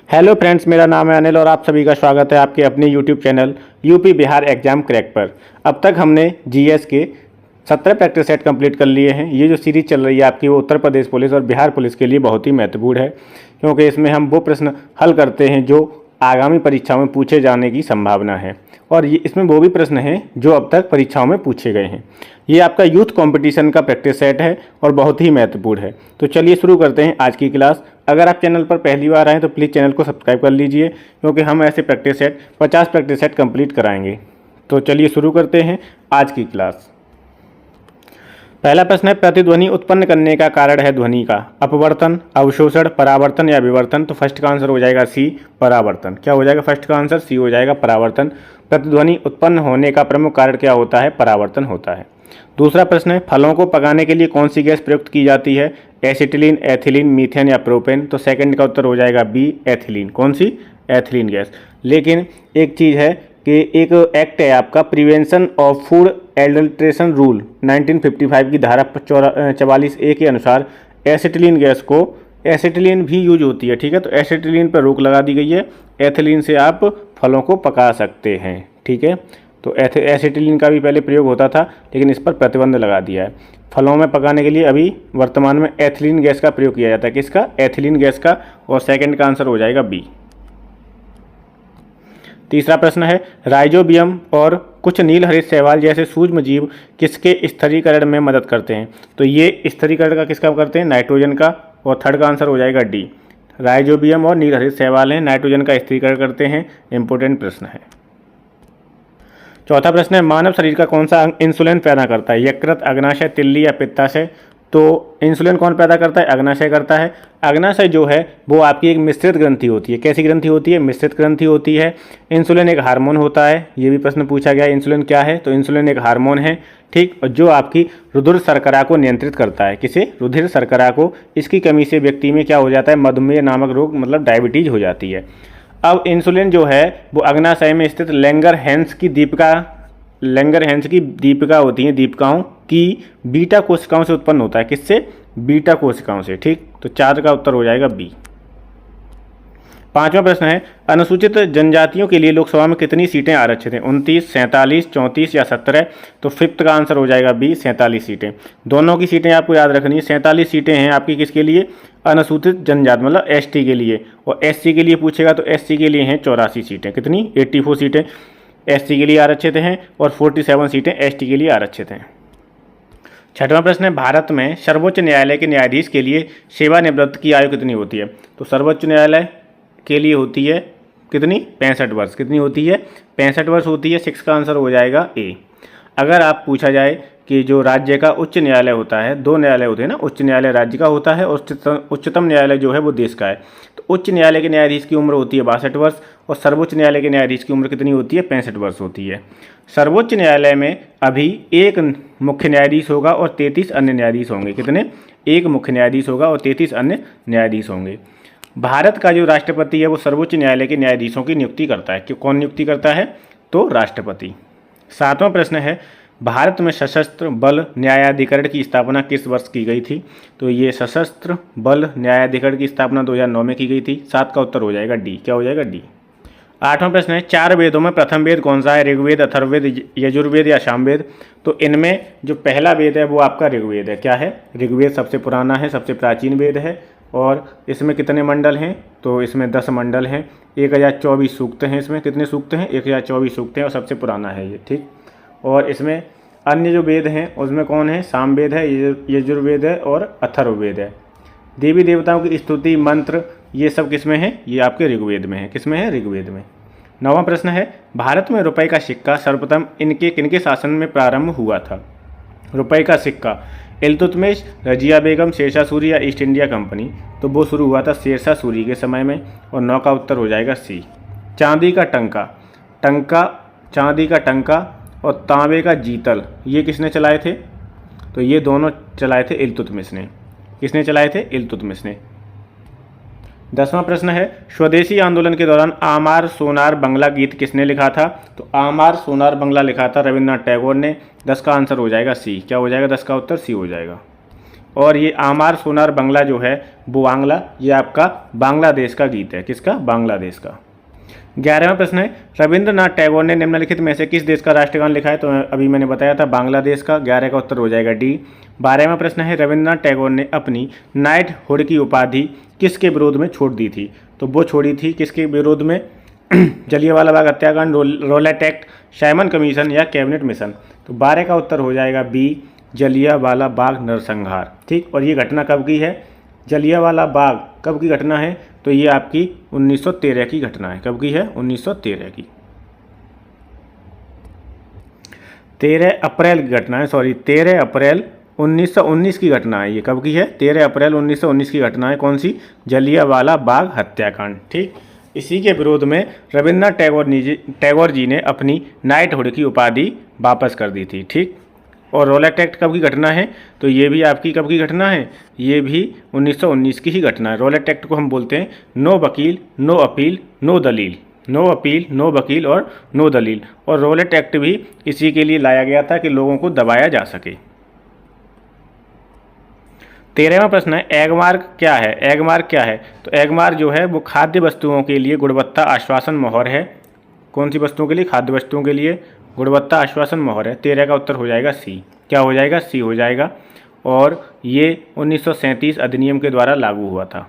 Hello friends, मेरा नाम है अनिल और आप सभी का स्वागत है आपके अपने YouTube channel UP Bihar exam crack पर। अब तक हमने जीएस के 17 प्रैक्टिस सेट कंप्लीट कर लिए हैं। ये जो सीरीज चल रही है आपकी वो उत्तर प्रदेश पुलिस और बिहार पुलिस के लिए बहुत ही महत्वपूर्ण है, क्योंकि इसमें हम वो प्रश्न हल करते हैं जो आगामी परीक्षाओं में पूछे जाने की संभावना है, और ये इसमें वो भी प्रश्न हैं जो अब तक परीक्षाओं में पूछे गए हैं। ये आपका यूथ कंपटीशन का प्रैक्टिस सेट है और बहुत ही महत्वपूर्ण है। तो चलिए शुरू करते हैं आज की क्लास। अगर आप चैनल पर पहली बार आएँ तो प्लीज़ चैनल को सब्सक्राइब कर लीजिए, क्योंकि हम ऐसे practice set 50 practice set complete कराएंगे। तो चलिए शुरू करते हैं आज की क्लास। पहला प्रश्न है, प्रतिध्वनि उत्पन्न करने का कारण है ध्वनि का अपवर्तन, अवशोषण, परावर्तन या विवर्तन। तो फर्स्ट का आंसर हो जाएगा सी, परावर्तन। क्या हो जाएगा फर्स्ट का आंसर? सी हो जाएगा, परावर्तन। प्रतिध्वनि उत्पन्न होने का प्रमुख कारण क्या होता है? परावर्तन होता है। दूसरा प्रश्न है, फलों को पकाने के लिए कौन सी गैस प्रयुक्त की जाती है? एसिटिलीन, एथिलीन, मीथेन या प्रोपेन। तो सेकंड का उत्तर हो जाएगा बी, एथिलीन। कौन सी? Ethylene gas. लेकिन एक चीज़ है कि एक एक्ट है आपका prevention of food adulteration rule 1955 की धारा 44A के अनुसार एसिटिलीन गैस को, एसिटिलीन भी यूज होती है, ठीक है। तो एसिटिलीन पर रोक लगा दी गई है। एथिलीन से आप फलों को पका सकते हैं, ठीक है। तो एसिटिलीन का भी पहले प्रयोग होता था, लेकिन इस पर प्रतिबंध लगा दिया है। फलों में पकाने के लिए अभी वर्तमान में एथिलीन गैस का प्रयोग किया जाता है। किसका? एथिलीन गैस का। और सेकंड का आंसर हो जाएगा बी। तीसरा प्रश्न है, राइजोबियम और कुछ नीलहरित शैवाल जैसे सूक्ष्म जीव किसके स्थिरीकरण में मदद करते हैं? तो ये स्थिरीकरण का किसका करते हैं? नाइट्रोजन का। और थर्ड का आंसर हो जाएगा डी। राइजोबियम और नीलहरित शैवाल हैं, नाइट्रोजन का स्थिरीकरण करते हैं। इंपॉर्टेंट प्रश्न है। चौथा प्रश्न है, मानव शरीर का कौन सा अंग इंसुलिन पैदा करता है? यकृत, अग्नाशय, तिल्ली या पित्ताशय। तो इंसुलिन कौन पैदा करता है? अग्नाशय करता है। अग्नाशय जो है वो आपकी एक मिश्रित ग्रंथि होती है। कैसी ग्रंथि होती है? मिश्रित ग्रंथि होती है। इंसुलिन एक हार्मोन होता है, ये भी प्रश्न पूछा गया। इंसुलिन क्या है? तो इंसुलिन एक हार्मोन है, ठीक, और जो आपकी रुधिर शर्करा को नियंत्रित करता है। किसे? रुधिर शर्करा को। इसकी कमी से व्यक्ति में क्या हो जाता है? मधुमेह नामक रोग, मतलब डायबिटीज हो जाती है। अब इंसुलिन जो है वो अग्नाशय में स्थित लैंगरहैंस की दीपिका होती हैं, दीपिकाओं की बीटा कोशिकाओं से उत्पन्न होता है। किससे? बीटा कोशिकाओं से, ठीक। तो 4 का उत्तर हो जाएगा बी। पांचवा प्रश्न है, अनुसूचित जनजातियों के लिए लोकसभा में कितनी सीटें आरक्षित हैं? 29, 47, 34 या 17। तो फिफ्थ का आंसर हो जाएगा बी, 47 सीटें। दोनों की सीटें आपको याद रखनी है। 47 सीटें हैं आपकी किसके लिए? अनुसूचित जनजाति मतलब एसटी के लिए। और एससी के लिए पूछेगा तो एससी के लिए हैं 84 सीटें। कितनी? 84 सीटें एससी के लिए आरक्षित हैं और 47 सीटें एसटी के लिए आरक्षित हैं। छठवां प्रश्न है, भारत में सर्वोच्च न्यायालय के न्यायाधीश के लिए सेवानिवृत्त की आयु कितनी होती है? तो सर्वोच्च न्यायालय के लिए होती है कितनी? 65 वर्ष। कितनी होती है? 65 वर्ष होती है। 6 का आंसर हो जाएगा ए। अगर आप पूछा जाए कि जो राज्य का उच्च न्यायालय होता है, 2 न्यायालय होते हैं ना, उच्च न्यायालय राज्य का होता है और उच्चतम न्यायालय जो है वो देश का है। तो उच्च न्यायालय के न्यायाधीश की उम्र होती है 62 वर्ष और सर्वोच्च न्यायालय के न्यायाधीश की उम्र कितनी होती है? 65 वर्ष होती है। सर्वोच्च न्यायालय में अभी एक मुख्य न्यायाधीश होगा और 33 अन्य न्यायाधीश होंगे। कितने? एक मुख्य न्यायाधीश होगा और 33 अन्य न्यायाधीश होंगे। भारत का जो राष्ट्रपति है वो सर्वोच्च न्यायालय के न्यायाधीशों की नियुक्ति करता है। कि कौन नियुक्ति करता है? तो राष्ट्रपति। 7वां प्रश्न है, भारत में सशस्त्र बल न्यायाधिकरण की स्थापना किस वर्ष की गई थी? तो ये सशस्त्र बल न्यायाधिकरण की स्थापना 2009 में की गई थी। 7 का उत्तर हो जाएगा डी। क्या हो जाएगा? डी। 8वां प्रश्न है, 4 वेदों में प्रथम वेद कौन सा है? ऋग्वेद, अथर्ववेद, यजुर्वेद या सामवेद। तो इनमें जो पहला वेद है वो आपका ऋग्वेद है। क्या है? ऋग्वेद सबसे पुराना है, सबसे प्राचीन वेद है। और इसमें कितने मंडल हैं? तो इसमें 10 मंडल हैं। 1024 सूक्त हैं। इसमें कितने सूक्त हैं? 1024 सूक्त हैं और सबसे पुराना है ये, ठीक। और इसमें अन्य जो वेद हैं उसमें कौन है? सामवेद है, यजुर्वेद है और अथर्ववेद है। देवी देवताओं की स्तुति मंत्र ये सब किसमें है? ये आपके ऋग्वेद में है। किसमें है? ऋग्वेद में। 9वां प्रश्न है, भारत में रुपए का सिक्का सर्वप्रथम किनके शासन में प्रारंभ हुआ था? रुपए का सिक्का इल्तुतमिश, रजिया बेगम, शेरशाह सूरी या ईस्ट इंडिया कंपनी। तो वो शुरू हुआ था शेरशाह सूरी के समय में। और 9 का उत्तर हो जाएगा सी। चांदी का टंका और तांबे का जीतल ये किसने चलाए थे? तो ये दोनों चलाए थे इल्तुतमिश ने। किसने चलाए थे? इल्तुतमिश ने। 10वां प्रश्न है, स्वदेशी आंदोलन के दौरान आमार सोनार बंगला गीत किसने लिखा था? तो आमार सोनार बंगला लिखा था रविन्द्रनाथ टैगोर ने। 10 का आंसर हो जाएगा सी। क्या हो जाएगा? 10 का उत्तर सी हो जाएगा। और ये आमार सोनार बंगला जो है वो बांग्ला, ये आपका बांग्लादेश का गीत है। किसका? बांग्लादेश का। 11वां प्रश्न है रविंद्रनाथ टैगोर ने निम्नलिखित में से किस देश का राष्ट्रगान लिखा है? तो अभी मैंने बताया था बांग्लादेश का। 11 का उत्तर हो जाएगा डी। 12वां प्रश्न है रविंद्रनाथ टैगोर ने अपनी नाइटहुड की उपाधि किसके विरोध में छोड़ दी थी? तो वो छोड़ी थी किसके विरोध में? जलियांवाला बाग हत्याकांड, रोलेट एक्ट, साइमन कमीशन या कैबिनेट मिशन। तो 12 का उत्तर हो जाएगा बी, जलियांवाला बाग नरसंहार। ठीक, और ये घटना कब की है? जलियांवाला बाग कब की घटना है? तो ये आपकी 1913 की घटना है। कब की है? 1913 की। 13 अप्रैल की घटना है, सॉरी 13 अप्रैल 1919 की घटना है। ये कब की है? 13 अप्रैल 1919 की घटना है। कौन सी? जलियांवाला बाग हत्याकांड। ठीक, इसी के विरोध में रविंद्रनाथ टैगोर जी ने अपनी नाइटहुड की उपाधि वापस कर दी थी। ठीक, और रोलेट एक्ट कब की घटना है? तो ये भी आपकी कब की घटना है? ये भी 1919 की ही घटना है। रोलेट एक्ट को हम बोलते हैं नो वकील, नो अपील, नो दलील। नो अपील, नो वकील और नो दलील। और रोलेट एक्ट भी इसी के लिए लाया गया था कि लोगों को दबाया जा सके। 13वां प्रश्न है एगमार्क क्या है? एगमार्क क्या है? तो एगमार्क जो है वो खाद्य वस्तुओं के लिए गुणवत्ता आश्वासन मोहर है। कौन सी वस्तुओं के लिए? खाद्य वस्तुओं के लिए गुणवत्ता आश्वासन मोहर है। 13 का उत्तर हो जाएगा सी। क्या हो जाएगा? सी हो जाएगा। और ये 1937 अधिनियम के द्वारा लागू हुआ था।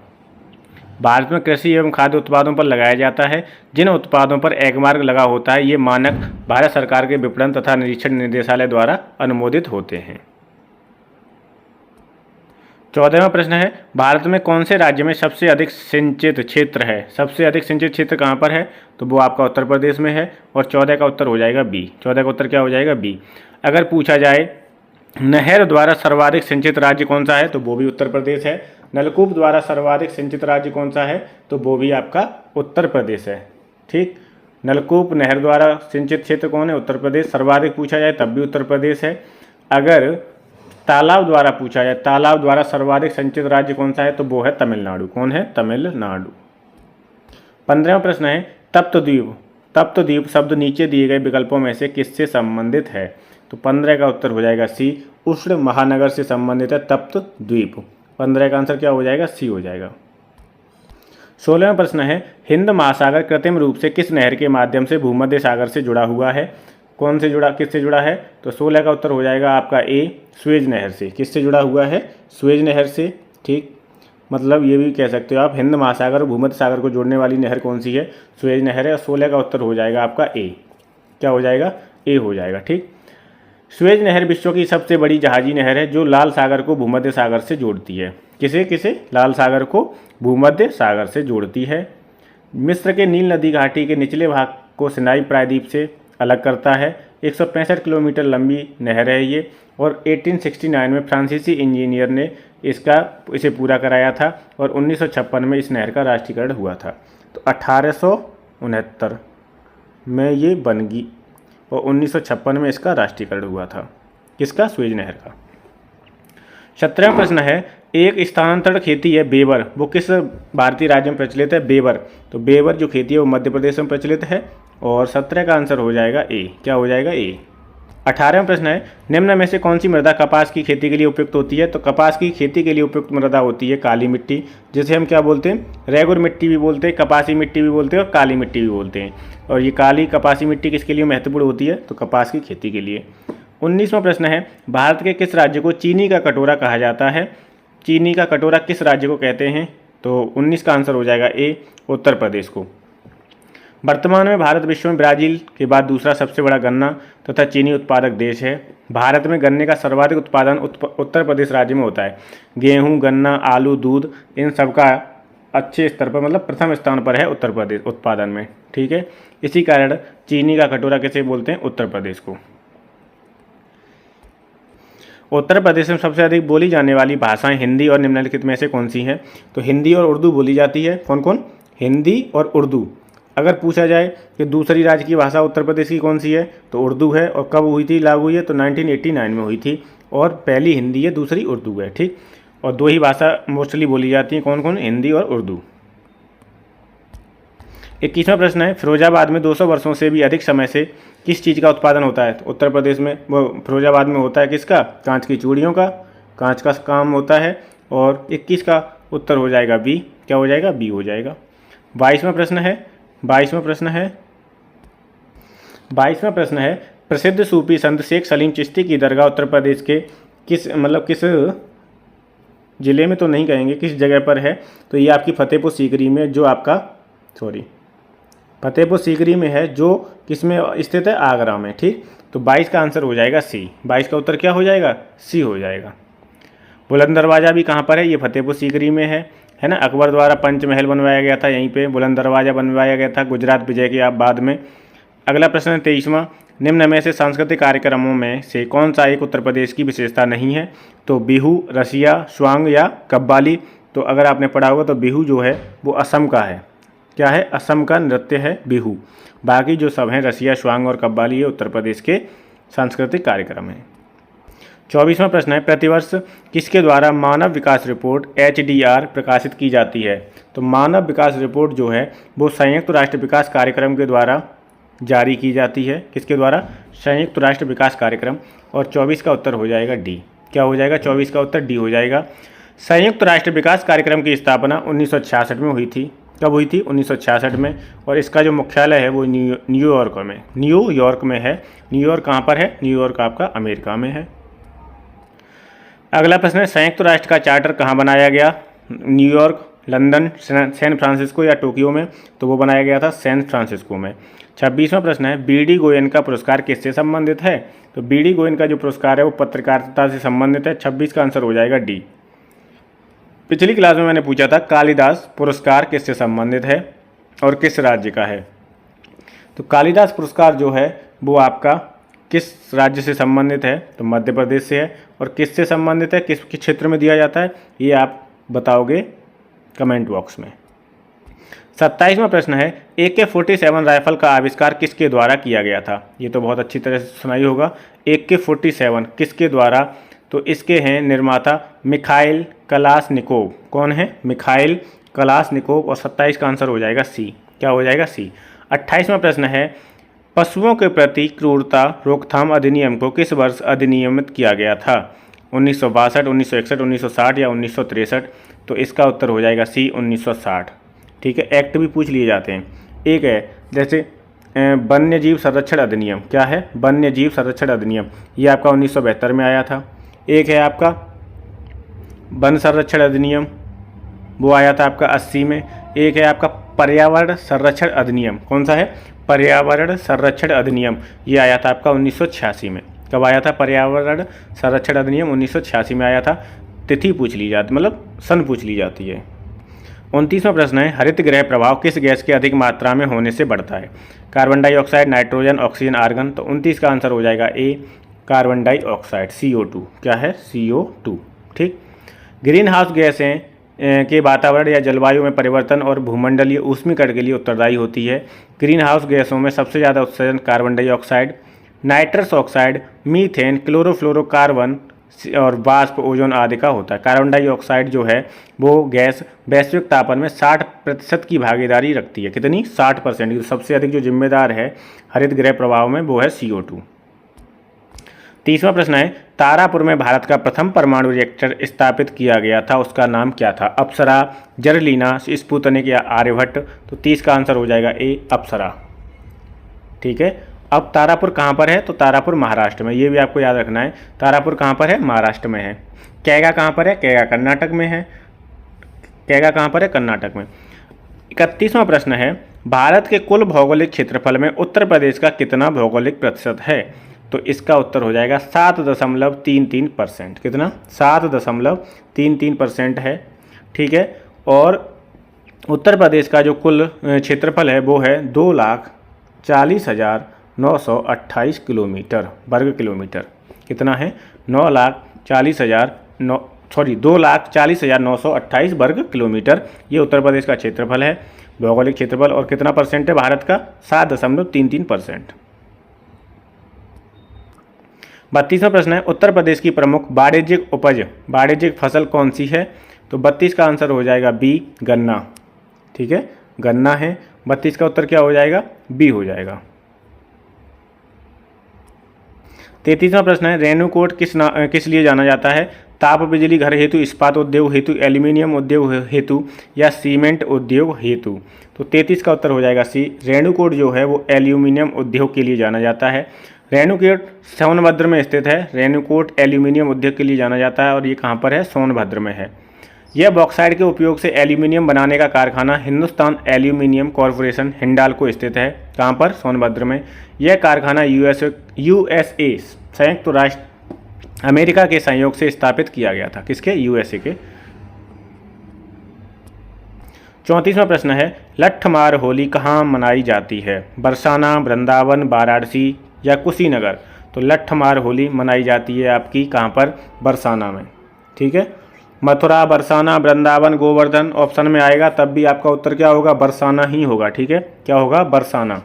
भारत में कृषि एवं खाद्य उत्पादों पर लगाया जाता है। जिन उत्पादों पर एगमार्क लगा होता है ये मानक भारत सरकार के विपणन तथा निरीक्षण निदेशालय द्वारा अनुमोदित होते हैं। 14वां प्रश्न है भारत में कौन से राज्य में सबसे अधिक सिंचित क्षेत्र है? सबसे अधिक सिंचित क्षेत्र कहाँ पर है? तो वो आपका उत्तर प्रदेश में है। और 14 का उत्तर हो जाएगा बी। 14 का उत्तर क्या हो जाएगा? बी। अगर पूछा जाए नहर द्वारा सर्वाधिक सिंचित राज्य कौन सा है? तो वो भी उत्तर प्रदेश है। नलकूप द्वारा सर्वाधिक सिंचित राज्य कौन सा है? तो वो भी आपका उत्तर प्रदेश है। ठीक, नलकूप नहर द्वारा सिंचित क्षेत्र कौन है? उत्तर प्रदेश। सर्वाधिक पूछा जाए तब भी उत्तर प्रदेश है। अगर तालाब द्वारा पूछा जाए, तालाब द्वारा सर्वाधिक सिंचित राज्य कौन सा है? तो वो है तमिलनाडु। कौन है? तमिलनाडु। 15वां प्रश्न है तप्त द्वीप। तप्त द्वीप शब्द नीचे दिए गए विकल्पों में से किससे संबंधित है? तो 15 का उत्तर हो जाएगा सी, उष्ण महानगर से संबंधित है तप्त द्वीप। 15 का आंसर क्या हो जाएगा? सी हो जाएगा। 16वां प्रश्न है हिंद महासागर कृत्रिम रूप से किस नहर के माध्यम से भूमध्य सागर से जुड़ा हुआ है? कौन से जुड़ा, किससे जुड़ा है? तो 16 का उत्तर हो जाएगा आपका ए, स्वेज नहर से। किससे जुड़ा हुआ है? स्वेज नहर से। ठीक, मतलब ये भी कह सकते हो आप हिंद महासागर और भूमध्य सागर को जोड़ने वाली नहर कौन सी है? स्वेज नहर है। और 16 का उत्तर हो जाएगा आपका ए। क्या हो जाएगा? ए हो जाएगा। ठीक, स्वेज नहर विश्व की सबसे बड़ी जहाजी नहर है जो लाल सागर को भूमध्य सागर से जोड़ती है। किसे किसे? लाल सागर को भूमध्य सागर से जोड़ती है। मिस्र के नील नदी घाटी के निचले भाग को सिनाई प्रायद्वीप से अलग करता है। 165 किलोमीटर लंबी नहर है ये। और 1869 में फ्रांसीसी इंजीनियर ने इसे पूरा कराया था। और 1956 में इस नहर का राष्ट्रीयकरण हुआ था। तो 1869 में ये बन गई और 1956 में इसका राष्ट्रीयकरण हुआ था। किसका? स्वेज नहर का। 17वां प्रश्न है एक स्थानांतरण खेती है बेवर, वो किस भारतीय राज्य में प्रचलित है? बेवर। तो बेवर जो खेती है वो मध्य प्रदेश में प्रचलित है। और 17 का आंसर हो जाएगा ए। क्या हो जाएगा? ए। 18वां प्रश्न है निम्न में से कौन सी मृदा कपास की खेती के लिए उपयुक्त होती है? तो कपास की खेती के लिए उपयुक्त मृदा होती है काली मिट्टी, जिसे हम क्या बोलते हैं? रेगुर मिट्टी भी बोलते हैं, कपासी मिट्टी भी बोलते हैं और काली मिट्टी भी बोलते हैं। और ये काली कपासी मिट्टी किसके लिए महत्वपूर्ण होती है? तो कपास की खेती के लिए। 19वां प्रश्न है भारत के किस राज्य को चीनी का कटोरा कहा जाता है? चीनी का कटोरा किस राज्य को कहते हैं? तो 19 का आंसर हो जाएगा ए, उत्तर प्रदेश को। वर्तमान में भारत विश्व में ब्राजील के बाद दूसरा सबसे बड़ा गन्ना तथा चीनी उत्पादक देश है। भारत में गन्ने का सर्वाधिक उत्पादन उत्तर प्रदेश राज्य में होता है। गेहूं, गन्ना, आलू, दूध, इन सब का अच्छे स्तर पर मतलब प्रथम स्थान पर है उत्तर प्रदेश उत्पादन में। ठीक है, इसी कारण चीनी का कटोरा किसे बोलते हैं? उत्तर प्रदेश को। उत्तर प्रदेश में सबसे अधिक बोली जाने वाली भाषाएं हिंदी और निम्नलिखित में से कौन सी हैं? तो हिंदी और उर्दू बोली जाती है। कौन कौन? हिंदी और उर्दू। अगर पूछा जाए कि दूसरी राज्य की भाषा उत्तर प्रदेश की कौन सी है? तो उर्दू है। और कब हुई थी लागू? ये तो 1989 में हुई थी। और पहली हिंदी है, दूसरी उर्दू है। ठीक, और दो ही भाषा मोस्टली बोली जाती हैं। कौन कौन? हिंदी और उर्दू। 21वां प्रश्न है फिरोजाबाद में 200 वर्षों से भी अधिक समय से किस चीज़ का उत्पादन होता है? तो उत्तर प्रदेश में वो फिरोजाबाद में होता है किसका? कांच की चूड़ियों का। कांच का काम होता है। और 21 का उत्तर हो जाएगा बी। क्या हो जाएगा? बी हो जाएगा। 22वां प्रश्न है प्रसिद्ध सूफी संत शेख सलीम चिश्ती की दरगाह उत्तर प्रदेश के किस ज़िले में तो नहीं कहेंगे, किस जगह पर है? तो ये आपकी फतेहपुर सीकरी में, फतेहपुर सीकरी में है, जो किस में स्थित है? आगरा में। ठीक, तो 22 का आंसर हो जाएगा सी। 22 का उत्तर क्या हो जाएगा? सी हो जाएगा। बुलंद दरवाज़ा भी कहाँ पर है? ये फतेहपुर सीकरी में है ना। अकबर द्वारा पंचमहल बनवाया गया था, यहीं पे बुलंद दरवाज़ा बनवाया गया था गुजरात विजय के बाद में। अगला प्रश्न है 23वां, निम्न में से सांस्कृतिक कार्यक्रमों में से कौन सा एक उत्तर प्रदेश की विशेषता नहीं है? तो बिहू, रसिया, स्वांग या कव्वाली। तो अगर आपने पढ़ा होगा तो बिहू जो है वो असम का है। क्या है? असम का नृत्य है बिहू। बाकी जो सब हैं रसिया, स्वांग और कव्वाली, ये उत्तर प्रदेश के सांस्कृतिक कार्यक्रम हैं। 24वां प्रश्न है प्रतिवर्ष किसके द्वारा मानव विकास रिपोर्ट HDR प्रकाशित की जाती है? तो मानव विकास रिपोर्ट जो है वो संयुक्त राष्ट्र विकास कार्यक्रम के द्वारा जारी की जाती है। किसके द्वारा? संयुक्त राष्ट्र विकास कार्यक्रम। और 24 का उत्तर हो जाएगा डी। क्या हो जाएगा? 24 का उत्तर डी हो जाएगा। संयुक्त राष्ट्र विकास कार्यक्रम की स्थापना 1966 में हुई थी। कब हुई थी? 1966 में। और इसका जो मुख्यालय है वो न्यूयॉर्क में है। न्यूयॉर्क कहाँ पर है? न्यूयॉर्क आपका अमेरिका में है। अगला प्रश्न है संयुक्त राष्ट्र का चार्टर कहाँ बनाया गया? न्यूयॉर्क, लंदन, सैन फ्रांसिस्को या टोक्यो में? तो वो बनाया गया था सैन फ्रांसिस्को में। 26वां प्रश्न है BD गोयन का पुरस्कार किससे संबंधित है? तो BD गोयन का जो पुरस्कार है वो पत्रकारिता से संबंधित है। 26 का आंसर हो जाएगा डी। पिछली क्लास में मैंने पूछा था कालिदास पुरस्कार किससे संबंधित है और किस राज्य का है? तो कालिदास पुरस्कार जो है वो आपका किस राज्य से संबंधित है? तो मध्य प्रदेश से है। और किससे संबंधित है, किस क्षेत्र में दिया जाता है, ये आप बताओगे कमेंट बॉक्स में। 27वां प्रश्न है AK-47 राइफल का आविष्कार किसके द्वारा किया गया था? ये तो बहुत अच्छी तरह से सुनाई होगा। AK-47 किसके द्वारा? तो इसके हैं निर्माता मिखाइल कलाशनिकोव। कौन है? Mikhail Kalashnikov. और 27 का आंसर हो जाएगा सी। क्या हो जाएगा? सी। 28वां प्रश्न है पशुओं के प्रति क्रूरता रोकथाम अधिनियम को किस वर्ष अधिनियमित किया गया था? 1962, 1961, 1960 या 1963? तो इसका उत्तर हो जाएगा सी, 1960। ठीक है, एक्ट भी पूछ लिए जाते हैं। एक है जैसे वन्य जीव संरक्षण अधिनियम। क्या है? वन्य जीव संरक्षण अधिनियम, ये आपका 1972 में आया था। एक है आपका वन संरक्षण अधिनियम, वो आया था आपका 80 में। एक है आपका पर्यावरण संरक्षण अधिनियम। कौन सा है? पर्यावरण संरक्षण अधिनियम, ये आया था आपका 1986 में। कब आया था पर्यावरण संरक्षण अधिनियम? 1986 में आया था। तिथि पूछ ली जाती, मतलब सन पूछ ली जाती है। 29वां प्रश्न है हरित गृह प्रभाव किस गैस के अधिक मात्रा में होने से बढ़ता है? Carbon dioxide, nitrogen, oxygen, argon. तो 29 का आंसर हो जाएगा ए, कार्बन डाइऑक्साइड, CO2। क्या है? CO2। ठीक। ग्रीन हाउस गैसें के वातावरण या जलवायु में परिवर्तन और भूमंडलीय ऊष्मीकरण के लिए उत्तरदायी होती है। ग्रीन हाउस गैसों में सबसे ज़्यादा उत्सर्जन carbon dioxide, nitrous oxide, methane, chlorofluorocarbon और वाष्प, ओजोन आदि का होता है। कार्बन डाइऑक्साइड जो है वो गैस वैश्विक तापमान में 60% की भागीदारी रखती है। कितनी? 60%। सबसे अधिक जो जिम्मेदार है हरित गृह प्रभाव में वो है CO2। 30वां प्रश्न है तारापुर में भारत का प्रथम परमाणु रिएक्टर स्थापित किया गया था, उसका नाम क्या था? अप्सरा, जर्लिना, स्पुतनिक या आर्यभट्ट? तो 30 का आंसर हो जाएगा ए, अप्सरा। ठीक है। अब तारापुर कहाँ पर है? तो तारापुर महाराष्ट्र में। ये भी आपको याद रखना है। तारापुर कहाँ पर है? महाराष्ट्र में है। कैगा कहाँ पर है? कैगा कर्नाटक में है। कैगा कहाँ पर है? कर्नाटक में। 31वां प्रश्न है भारत के कुल भौगोलिक क्षेत्रफल में उत्तर प्रदेश का कितना भौगोलिक प्रतिशत है? तो इसका उत्तर हो जाएगा 7.33%। कितना? 7.33% है। ठीक है। और उत्तर प्रदेश का जो कुल क्षेत्रफल है वो है 2,40,928 किलोमीटर, वर्ग किलोमीटर। कितना है? 2,40,928 वर्ग किलोमीटर। ये उत्तर प्रदेश का क्षेत्रफल है, भौगोलिक क्षेत्रफल। और कितना परसेंट है भारत का? 7.33%। 32वां प्रश्न है उत्तर प्रदेश की प्रमुख वाणिज्यिक उपज, वाणिज्यिक फसल कौन सी है? तो 32 का आंसर हो जाएगा बी, गन्ना। ठीक है, गन्ना है। 32 का उत्तर क्या हो जाएगा? बी हो जाएगा। 33वां प्रश्न है रेणुकूट किस लिए जाना जाता है? ताप बिजली घर हेतु, इस्पात उद्योग हेतु, एल्यूमिनियम उद्योग हेतु या सीमेंट उद्योग हेतु। तो 33 का उत्तर हो जाएगा सी। रेणुकूट जो है वो एल्यूमिनियम उद्योग के लिए जाना जाता है। रेणुकूट सोनभद्र में स्थित है। रेणुकूट एल्यूमिनियम उद्योग के लिए जाना जाता है और ये कहाँ पर है? सोनभद्र में है। यह बॉक्साइट के उपयोग से एल्यूमिनियम बनाने का कारखाना हिंदुस्तान एल्यूमिनियम कॉरपोरेशन हिंडाल्को स्थित है। कहाँ पर? सोनभद्र में। यह कारखाना यूएसए संयुक्त राष्ट्र अमेरिका के सहयोग से स्थापित किया गया था। किसके? यूएसए के। 34वां प्रश्न है, लट्ठमार होली कहाँ मनाई जाती है? बरसाना, वृंदावन, वाराणसी या कुशीनगर। तो लट्ठमार होली मनाई जाती है आपकी कहाँ पर? बरसाना में। ठीक है। मथुरा, बरसाना, वृंदावन, गोवर्धन ऑप्शन में आएगा तब भी आपका उत्तर क्या होगा? बरसाना ही होगा। ठीक है, क्या होगा? बरसाना।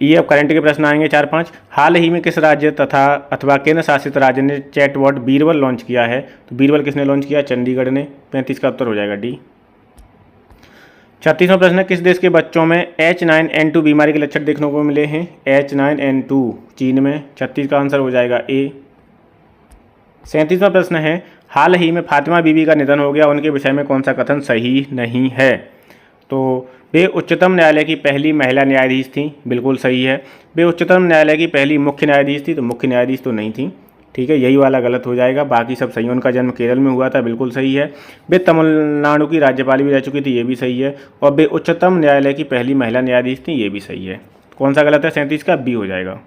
ये अब करंट के प्रश्न आएंगे 4-5। हाल ही में किस राज्य तथा अथवा केंद्र शासित राज्य ने चैटबॉट बीरबल लॉन्च किया है? तो बीरबल किसने लॉन्च किया? चंडीगढ़ ने। 35 का उत्तर हो जाएगा डी। 36वां प्रश्न है, किस देश के बच्चों में H9N2 बीमारी के लक्षण देखने को मिले हैं? H9N2 चीन में। 36 का आंसर हो जाएगा ए। 37वां प्रश्न है, हाल ही में फातिमा बीबी का निधन हो गया, उनके विषय में कौन सा कथन सही नहीं है? तो वे उच्चतम न्यायालय की पहली महिला न्यायाधीश थी। बिल्कुल सही है। वे उच्चतम न्यायालय की पहली मुख्य न्यायाधीश थी। तो मुख्य न्यायाधीश तो नहीं थी। ठीक है, यही वाला गलत हो जाएगा, बाकी सब सही। उनका जन्म केरल में हुआ था। बिल्कुल सही है। वे तमिलनाडु की राज्यपाल भी रह चुकी थी। ये भी सही है। और वे उच्चतम न्यायालय की पहली महिला न्यायाधीश थी। ये भी सही है। कौन सा गलत है? 37 का बी हो जाएगा।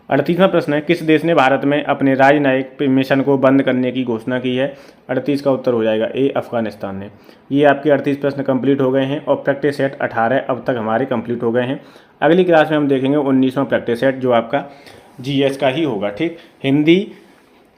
38वां प्रश्न है, किस देश ने भारत में अपने राजनयिक मिशन को बंद करने की घोषणा की है? 38 का उत्तर हो जाएगा ए, अफगानिस्तान ने। ये आपके 38 प्रश्न कंप्लीट हो गए हैं और प्रैक्टिस सेट 18 अब तक हमारे कंप्लीट हो गए हैं। अगली क्लास में हम देखेंगे 19वां प्रैक्टिस सेट जो आपका जीएस का ही होगा। ठीक, हिंदी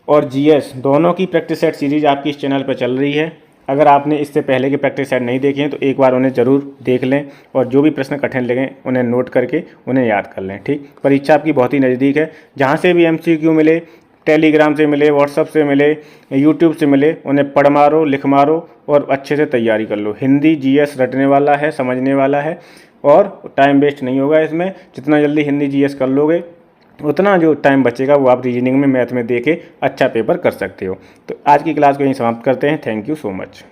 और जीएस दोनों की प्रैक्टिस सेट सीरीज आपकी इस चैनल पर चल रही है। अगर आपने इससे पहले के प्रैक्टिस सेट नहीं देखे हैं तो एक बार उन्हें ज़रूर देख लें और जो भी प्रश्न कठिन लगें उन्हें नोट करके उन्हें याद कर लें। ठीक, परीक्षा आपकी बहुत ही नज़दीक है। जहाँ से भी MCQ मिले, टेलीग्राम से मिले, व्हाट्सअप से मिले, यूट्यूब से मिले, उन्हें पढ़ मारो, लिख मारो और अच्छे से तैयारी कर लो। हिंदी जीएस रटने वाला है, समझने वाला है और टाइम वेस्ट नहीं होगा इसमें। जितना जल्दी हिंदी जीएस कर लोगे उतना जो टाइम बचेगा वो आप रीजनिंग में, मैथ में दे के अच्छा पेपर कर सकते हो। तो आज की क्लास को यहीं समाप्त करते हैं। Thank you so much.